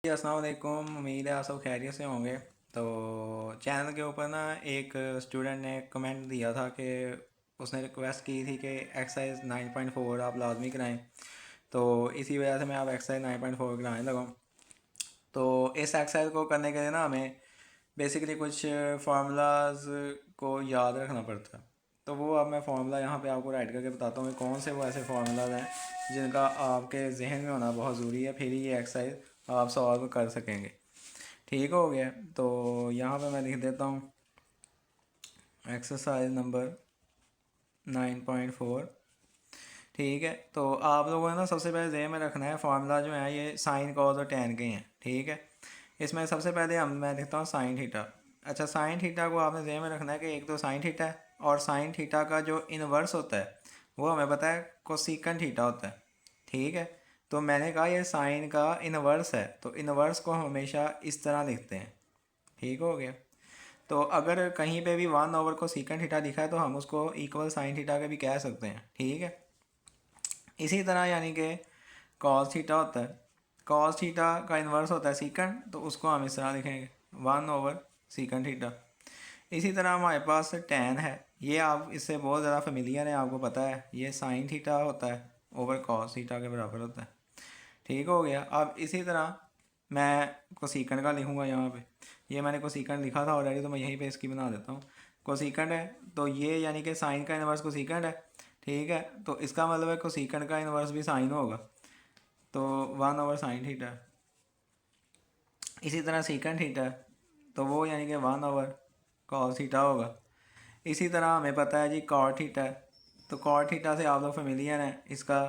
अस्सलाम वालेकुम। उम्मीद है आप सब खैरियत से होंगे। तो चैनल के ऊपर ना एक स्टूडेंट ने कमेंट दिया था कि उसने रिक्वेस्ट की थी कि एक्सरसाइज 9.4 आप लाजमी कराएं। तो इसी वजह से मैं अब एक्सरसाइज 9.4 कराने लगा हूँ। तो इस एक्सरसाइज को करने के लिए ना हमें बेसिकली कुछ फार्मूलाज को याद रखना पड़ता है। तो वो अब मैं फार्मूला यहाँ पे आपको राइट करके बताता हूँ कि कौन से वो ऐसे फार्मूलाज हैं जिनका आपके जहन में होना बहुत ज़रूरी है, फिर ये एक्सरसाइज आप सॉल्व कर सकेंगे। ठीक हो गया। तो यहाँ पे मैं लिख देता हूँ एक्सरसाइज नंबर 9.4। ठीक है, तो आप लोगों ने ना सबसे पहले जहन में रखना है फार्मूला जो है ये साइन कॉस और टैन के हैं। ठीक है, इसमें सबसे पहले मैं लिखता हूँ साइन थीटा। अच्छा, साइन थीटा को आपने जहन में रखना है कि एक तो साइन थीटा है और साइन थीटा का जो इनवर्स होता है वो हमें पता है कोसिकन थीटा होता है। ठीक है, तो मैंने कहा ये साइन का इनवर्स है, तो इनवर्स को हमेशा इस तरह लिखते हैं। ठीक हो गया। तो अगर कहीं पे भी 1 ओवर को सीकन थीटा लिखा है तो हम उसको इक्वल साइन थीटा के भी कह सकते हैं। ठीक है, इसी तरह यानी कि कॉस थीटा होता है, कॉस थीटा का इन्वर्स होता है सीकन, तो उसको हम इस तरह लिखेंगे 1 ओवर सीकन थीटा। इसी तरह हमारे पास टैन है, ये आप इससे बहुत ज़्यादा फेमिलियर है, आपको पता है ये साइन थीटा होता है ओवर कॉस थीटा के बराबर होता है। ठीक हो गया। अब इसी तरह मैं कोसीकंड का लिखूँगा यहाँ पे, ये मैंने कोसीकंड लिखा था ऑलरेडी तो मैं यहीं पे इसकी बना देता हूँ। कोसीकंड है तो ये यानी कि साइन का इन्वर्स कोसीकंड है। ठीक है, तो इसका मतलब है कोसीकंड का इन्वर्स भी साइन होगा, तो 1 ओवर साइन थीटा। इसी तरह सीकंड थीटा है तो वो यानी कि 1 ओवर कॉस थीटा होगा। इसी तरह हमें पता है जी कॉट थीटा है, तो कॉट थीटा से आप लोग फेमिलियर हैं, इसका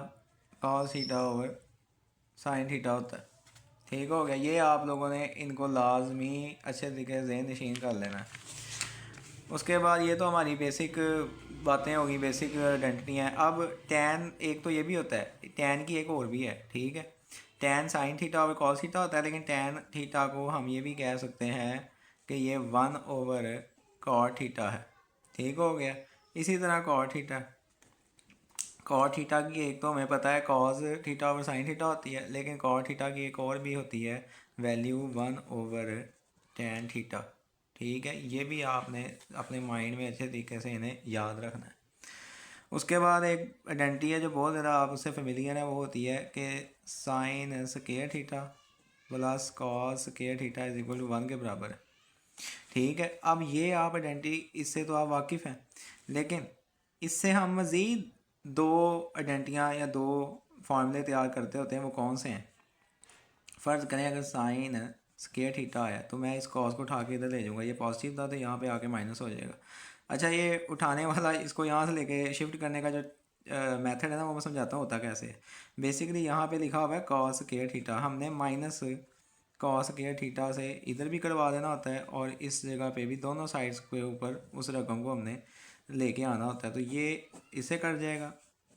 cos theta over sine theta होता है। ठीक हो गया। ये आप लोगों ने इनको लाजमी अच्छे तरीके से ज़हन नशीन कर लेना है। उसके बाद ये तो हमारी बेसिक बातें होगी, बेसिक आइडेंटिटी हैं। अब टैन एक तो ये भी होता है, टैन की एक और भी है। ठीक है, टैन साइन थीटा और कॉस थीटा होता है, लेकिन टैन थीटा को हम ये भी कह सकते हैं कि ये 1 ओवर कॉट थीटा है। ठीक हो गया। इसी तरह कॉट थीटा, कॉट थीटा की एक तो हमें पता है cos theta over sine theta होती है, लेकिन कॉट थीटा की एक और भी होती है वैल्यू 1 ओवर टैन थीटा। ठीक है, ये भी आपने अपने माइंड में अच्छे तरीके से इन्हें याद रखना है। उसके बाद एक आइडेंटिटी है जो बहुत ज़्यादा आप उससे फेमिलियर है, वो होती है कि sine square theta plus cos square theta is equal to 1 के बराबर है। ठीक है, अब ये आप आइडेंटिटी इससे तो आप वाकिफ़ हैं, लेकिन इससे हम मज़ीद दो आइडेंटियाँ या दो फार्मूले तैयार करते होते हैं। वो कौन से हैं? फ़र्ज़ करें अगर साइन स्क्वायर थीटा है तो मैं इस कॉस को उठा के इधर ले जाऊँगा, ये पॉजिटिव था तो यहाँ पे आके माइनस हो जाएगा। अच्छा, ये उठाने वाला इसको यहाँ से लेके शिफ्ट करने का जो मेथड है ना वो मैं समझाता हूँ होता कैसे है। बेसिकली यहाँ पे लिखा हुआ है कॉस स्क्वायर थीटा, हमने माइनस कॉस स्क्वायर थीटा से इधर भी करवा देना होता है और इस जगह पे भी दोनों साइड्स के ऊपर उस रकम को हमने लेके आना होता है। तो ये इससे कट जाएगा,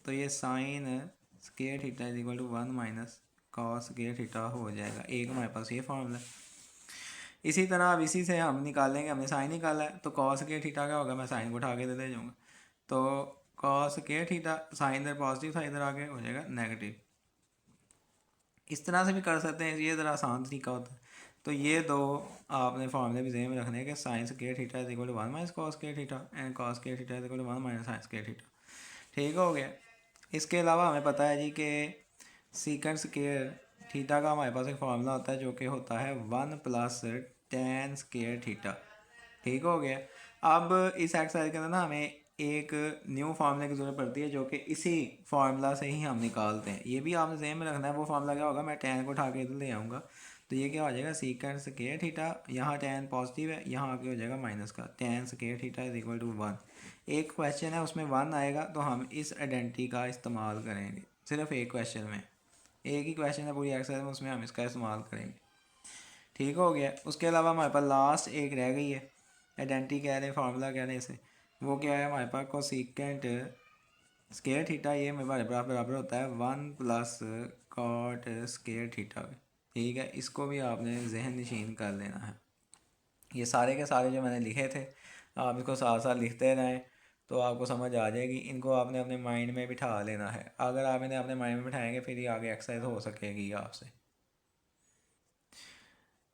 तो ये sine square theta is equal to 1 minus cos square theta हो जाएगा। एक हमारे पास ये फॉर्मूला है। इसी तरह अब इसी से हम निकालेंगे, हमने साइन निकाला है तो कॉस स्क्वायर थीटा क्या होगा, मैं साइन को उठा के इधर ले जाऊँगा, तो कॉस स्क्वायर थीटा साइन इधर पॉजिटिव था, इधर आके हो जाएगा नेगेटिव। इस तरह से भी कर सकते हैं, ये ज़रा आसान तरीका होता है। तो ये दो आपने फार्मूले भी ज़हन में रखने हैं कि sine square theta is equal to 1 minus cos square theta and cos square theta is equal to 1 minus sine square theta. ठीक हो गया। इसके अलावा हमें पता है जी कि सीकेंड स्क्वायर थीटा का हमारे पास एक फार्मूला होता है जो कि होता है 1 प्लस टैन स्क्वायर थीटा। ठीक हो गया। अब इस एक्सरसाइज के अंदर ना हमें एक न्यू फार्मूले की ज़रूरत पड़ती है जो कि इसी फार्मूला से ही हम निकालते हैं। ये भी आपने ज़हन में रखना है। वो फार्मूला क्या होगा, मैं टैन को उठा के इधर ले आऊँगा तो ये क्या हो जाएगा, सीकेंड स्क्वायर थीटा, यहाँ टैन पॉजिटिव है, यहाँ आके हो जाएगा माइनस का, tan square theta is equal to 1। एक क्वेश्चन है उसमें 1 आएगा तो हम इस आइडेंटिटी का इस्तेमाल करेंगे, सिर्फ एक क्वेश्चन में, एक ही क्वेश्चन है पूरी एक्सरसाइज में, उसमें हम इसका इस्तेमाल करेंगे। ठीक हो गया। उसके अलावा हमारे पास लास्ट एक रह गई है आइडेंटिटी कह रहे हैं, फार्मूला कह रहे हैं इसे, वो क्या है हमारे पास कोसिकेंट स्क्वायर थीटा, ये हमारे बराबर होता है 1 प्लस कॉट स्क्वायर थीटा। ठीक है, इसको भी आपने जहन नशीन कर लेना है। ये सारे के सारे जो मैंने लिखे थे आप इसको साथ साथ लिखते रहें तो आपको समझ आ जाएगी। इनको आपने अपने माइंड में बिठा लेना है, अगर आप इन्हें अपने माइंड में बिठाएंगे फिर ही आगे एक्सरसाइज हो सकेगी आपसे।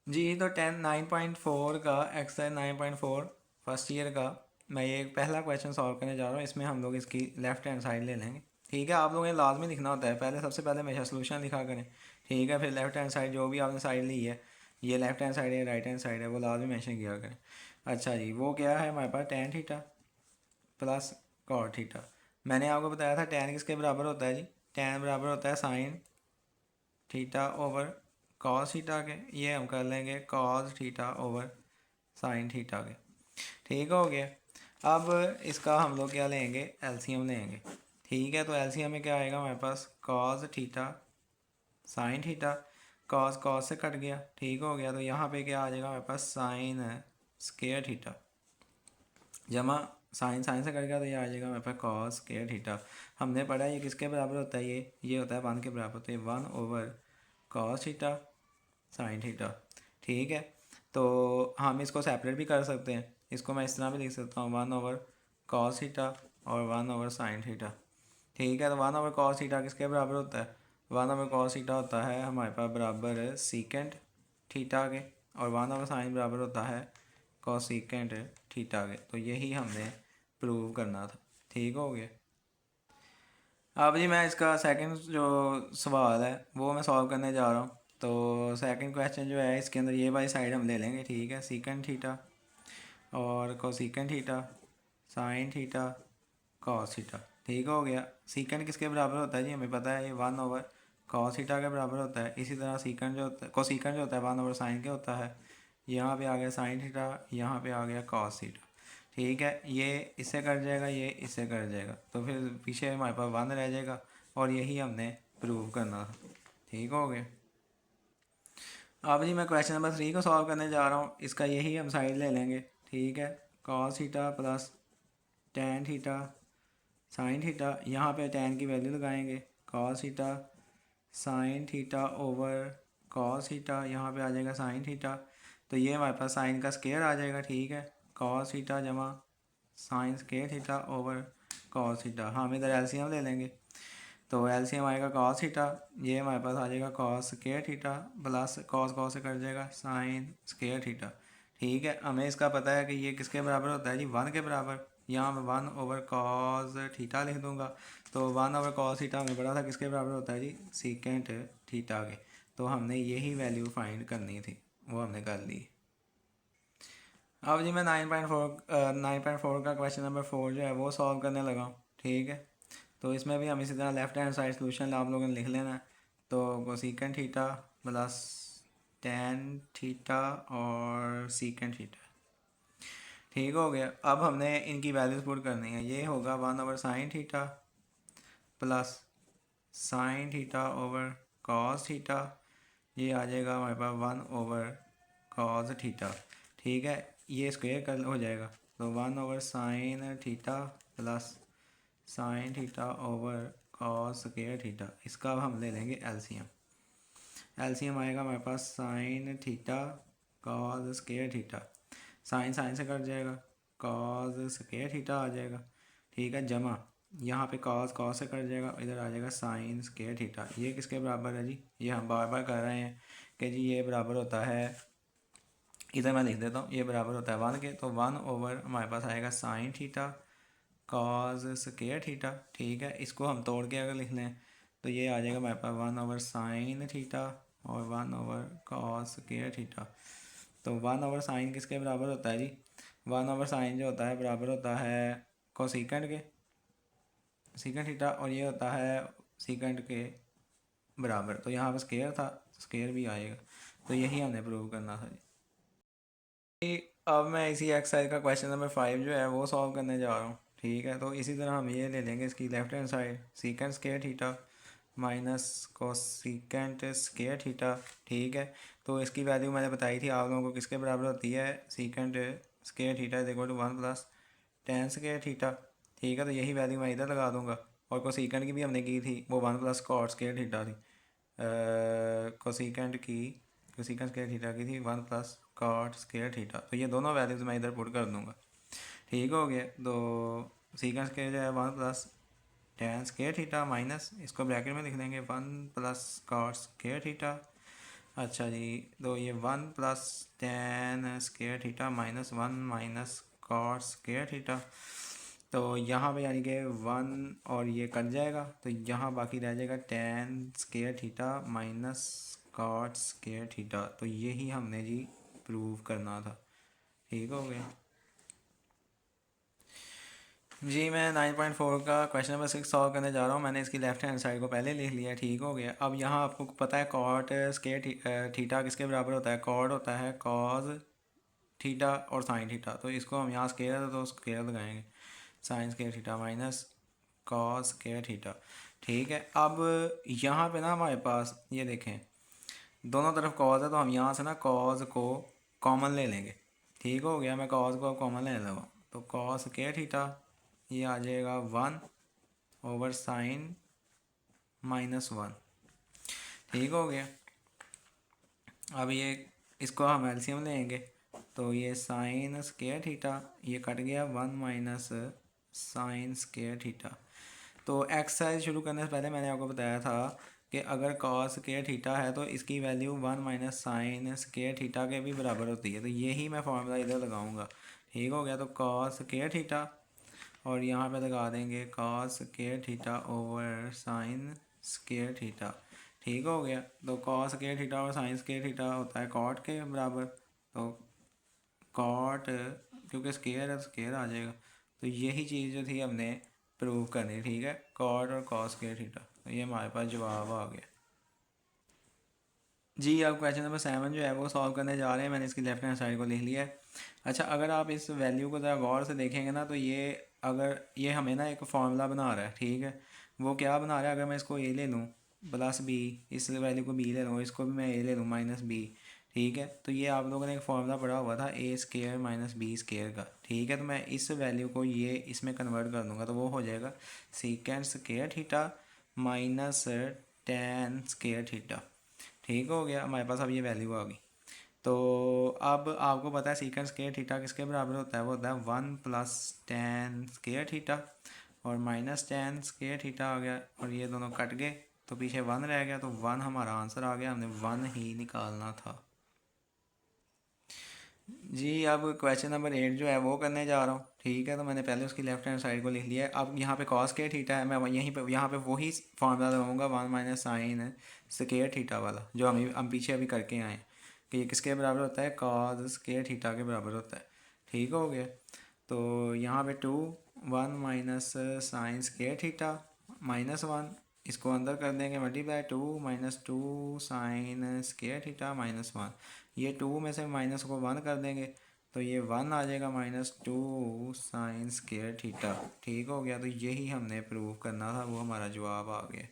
जी तो 9.4 का एक्सरसाइज 9.4 फर्स्ट ईयर का मैं ये पहला क्वेश्चन सॉल्व करने जा रहा हूँ। इसमें हम लोग इसकी लेफ्ट हैंड साइड ले लेंगे। ठीक है, आप लोगों ने लाजमी लिखना होता है, पहले सबसे पहले हमेशा सोल्यूशन लिखा करें। ठीक है, फिर लेफ्ट हैंड साइड जो भी आपने साइड ली है, ये लेफ्ट हैंड साइड है राइट हैंड साइड है, वो लाजमी मेंशन किया करें। अच्छा जी, वो क्या है हमारे पास tan theta plus cot theta. मैंने आपको बताया था tan किसके बराबर होता है जी, tan बराबर होता है sign theta over cos theta के। ये हम कर लेंगे cos theta over sine theta के। ठीक हो गया। अब इसका हम लोग क्या लेंगे, एलसीएम लेंगे। ठीक है, तो एलसीएम में क्या आएगा हमारे पास, cos theta sine theta, cos cos से कट गया। ठीक हो गया, तो यहाँ पे क्या आ जाएगा हमारे पास, साइन स्केयर थीटा जमा साइन साइन से कट गया, तो ये आ जाएगा हमारे पास कॉस स्केयर थीटा। हमने पढ़ा ये किसके बराबर होता है, ये होता है 1 के बराबर, तो ये 1 over cos theta sine theta. ठीक है, तो हम इसको सेपरेट भी कर सकते हैं, इसको मैं इस तरह भी लिख सकता हूँ 1 ओवर कॉस थीटा और 1 ओवर साइन थीटा। ठीक है, तो 1 ओवर कॉस थीटा किसके बराबर होता है, 1 ओवर कॉस थीटा होता है हमारे पास बराबर है सीकेंट थीटा के, और 1 ओवर साइन बराबर होता है कोसेकेंट थीटा के। तो यही हमने प्रूव करना था। ठीक हो गया। अब जी मैं इसका सेकंड जो सवाल है वो मैं सॉल्व करने जा रहा हूँ। तो सेकंड क्वेश्चन जो है इसके अंदर ये वाली साइड हम ले लेंगे। ठीक है, सीकेंट थीटा और cosecant theta sine theta cos theta. ठीक हो गया। सीकेंट किसके बराबर होता है जी, हमें पता है ये 1 ओवर कॉस थीटा के बराबर होता है। इसी तरह सीकेंट जो होता है, कोसेकेंट जो होता है 1 ओवर साइन के होता है। यहाँ पे आ गया साइन थीटा, यहाँ पे आ गया कॉस थीटा। ठीक है, ये इससे कट जाएगा, ये इससे कट जाएगा, तो फिर पीछे हमारे पास 1 रह जाएगा, और यही हमने प्रूव करना था। ठीक हो गया। अब जी मैं क्वेश्चन नंबर 3 को सॉल्व करने जा रहा हूँ। इसका यही हम साइड ले लेंगे। ठीक है, cos theta plus tan theta sine theta, यहाँ पे tan की वैल्यू लगाएंगे, cos theta sine theta over cos theta, यहाँ पे आ जाएगा साइन थीटा, तो ये हमारे पास साइन का स्केयर आ जाएगा। ठीक है, कॉस थीटा जमा sine square theta over cos theta. हम इधर एलसीएम ले लेंगे, तो एलसीएम आएगा कॉस थीटा, ये हमारे पास आ जाएगा cos square theta plus cos cos से कट जाएगा साइन स्केयर थीटा। ठीक है, हमें इसका पता है कि ये किसके बराबर होता है जी, 1 के बराबर। यहाँ मैं 1 ओवर कॉस थीटा लिख दूंगा, तो 1 ओवर कॉस थीटा हमें पता था किसके बराबर होता है जी, सीकेंट थीटा के। तो हमने यही वैल्यू फाइंड करनी थी, वो हमने कर ली। अब जी मैं 9.4 का क्वेश्चन नंबर 4 जो है वो सॉल्व करने लगा हूँ। ठीक है, तो इसमें भी हम इसी तरह लेफ्ट हैंड साइड सोल्यूशन आप लोगों ने लिख लेना है। तो cosecant theta plus tan theta और सीकेंट थीटा। ठीक हो गया। अब हमने इनकी वैल्यूज पुट करनी है। ये होगा 1 over sine theta plus sine theta over cos theta, ये आ जाएगा हमारे पास 1 ओवर कॉस थीटा। ठीक है, ये स्क्वायर कर हो जाएगा, तो 1 over sine theta plus sine theta over cos square theta. इसका अब हम ले लेंगे एलसीएम। एलसीएम आएगा हमारे पास sine theta cos square theta, sine sine से कट जाएगा, कॉस स्क्वायर थीटा आ जाएगा। ठीक है, जमा यहाँ पे कॉस कॉस से कट जाएगा, इधर आ जाएगा साइन स्क्वायर थीटा। ये किसके बराबर है जी, ये हम बार बार कर रहे हैं कि जी ये बराबर होता है, इधर मैं लिख देता हूँ, ये बराबर होता है 1 के। तो 1 ओवर हमारे पास आएगा sign theta cos square theta. ठीक है, इसको हम तोड़ के अगर लिख लें तो ये आ जाएगा हमारे पास 1 ओवर साइन थीटा और 1 ओवर कॉस स्क्वायर थीटा। तो 1 ओवर साइन किसके बराबर होता है जी, 1 ओवर साइन जो होता है बराबर होता है कोसेकेंट के, सीकेंट थीटा, और ये होता है सीकेंट के बराबर। तो यहाँ पर स्केयर था, स्केयर भी आएगा। तो यही हमने प्रूव करना था जी। अब मैं इसी एक्सरसाइज का क्वेश्चन नंबर 5 जो है वो सॉल्व करने जा रहा हूँ। ठीक है, तो इसी तरह हम ये ले लेंगे इसकी left hand side, secant square theta minus cosecant square theta. ठीक है, तो इसकी वैल्यू मैंने बताई थी आप लोगों को किसके बराबर होती है, secant square theta is equal to 1 plus tan square theta. ठीक है, तो यही वैल्यू मैं इधर लगा दूंगा, और कोसेकेंट की भी हमने की थी, वो 1 प्लस कॉट स्केयर थीटा थी। कोसेकेंट की कोसेकेंट स्केयर थीटा की थी 1 प्लस कॉट स्केयर थीटा। तो ये दोनों वैल्यूज मैं इधर पुट कर दूंगा। ठीक हो गया, तो सीकेंट स्केयर जो है 1 plus tan square theta minus, इसको ब्रैकेट में लिख देंगे 1 प्लस कॉट स्केयर थीटा अच्छा जी, तो ये 1 + tan² माइनस 1 - cos² तो यहाँ पे यानी कि 1 और ये कट जाएगा, तो यहाँ बाकी रह जाएगा tan² माइनस cot²। तो यही हमने जी प्रूव करना था। ठीक हो गया जी। मैं 9.4 का क्वेश्चन नंबर 6 सॉल्व करने जा रहा हूँ। मैंने इसकी लेफ्ट हैंड साइड को पहले लिख लिया। ठीक हो गया। अब यहाँ आपको पता है cot²θ किसके बराबर होता है? कॉट होता है cos θ और sin θ। तो इसको हम यहाँ स्केयर है तो स्केयर लगाएंगे, sin²θ माइनस cos²θ। ठीक है। अब यहाँ पे ना हमारे पास ये देखें दोनों तरफ कॉज है, तो हम यहाँ से ना कॉज को कॉमन ले लेंगे। ठीक हो गया। मैं कॉज को कॉमन ले लूँगा, तो cos²θ ये आ जाएगा 1/sin−1। ठीक हो गया। अब ये इसको हम एलसीएम लेंगे, तो ये sin²θ ये कट गया 1 - sin²θ। तो एक्सरसाइज शुरू करने से पहले मैंने आपको बताया था कि अगर cos²θ है तो इसकी वैल्यू 1 - sin²θ के भी बराबर होती है। तो यही मैं फार्मूला इधर लगाऊंगा। ठीक हो गया। तो cos²θ और यहाँ पे लगा देंगे cos²θ ओवर sin²θ। ठीक हो गया। तो cos²θ और sin² होता है cot के बराबर, तो cot क्योंकि स्केयर है तो स्केयर आ जाएगा। तो यही चीज़ जो थी हमने प्रूव करनी। ठीक है, cot और cos²। तो ये हमारे पास जवाब आ गया जी। अब क्वेश्चन नंबर 7 जो है वो सॉल्व करने जा रहे हैं। मैंने इसकी लेफ्ट हैंड साइड को लिख लिया है। अच्छा, अगर आप इस वैल्यू को ज़रा गौर से देखेंगे ना, तो ये अगर ये हमें ना एक फार्मूला बना रहा है। ठीक है, वो क्या बना रहा है? अगर मैं इसको ए ले लूँ प्लस बी, इस वैल्यू को बी ले लूँ, इसको भी मैं ए ले लूँ माइनस बी। ठीक है, तो ये आप लोगों ने एक फार्मूला पढ़ा हुआ था a² माइनस b² का। ठीक है, तो मैं इस वैल्यू को ये इसमें कन्वर्ट कर दूँगा, तो वो हो जाएगा sec² माइनस tan²। ठीक हो गया। हमारे पास अब ये वैल्यू आ गई। तो अब आपको पता है sec²θ किसके बराबर होता है? वो होता है 1 + tan² और माइनस tan² आ गया, और ये दोनों कट गए तो पीछे 1 रह गया। तो 1 हमारा आंसर आ गया, हमने 1 ही निकालना था जी। अब क्वेश्चन नंबर 8 जो है वो करने जा रहा हूँ। ठीक है, तो मैंने पहले उसकी लेफ्ट हैंड साइड को लिख लिया है। अब यहाँ पे cos²θ है, मैं यहीं पे यहाँ पे वही फार्मूला लगाऊंगा 1 - sin²θ वाला, जो हम पीछे अभी करके आए हैं कि ये किसके बराबर होता है? cos²θ के बराबर होता है। ठीक हो गया। तो यहाँ पे 2 1 - sin²θ माइनस 1, इसको अंदर कर देंगे मल्टीप्लाई 2 - 2 sin²θ माइनस 1। ये 2 में से माइनस को 1 कर देंगे तो ये 1 आ जाएगा -2 sin²θ। ठीक हो गया। तो यही हमने प्रूव करना था, वो हमारा जवाब आ गया।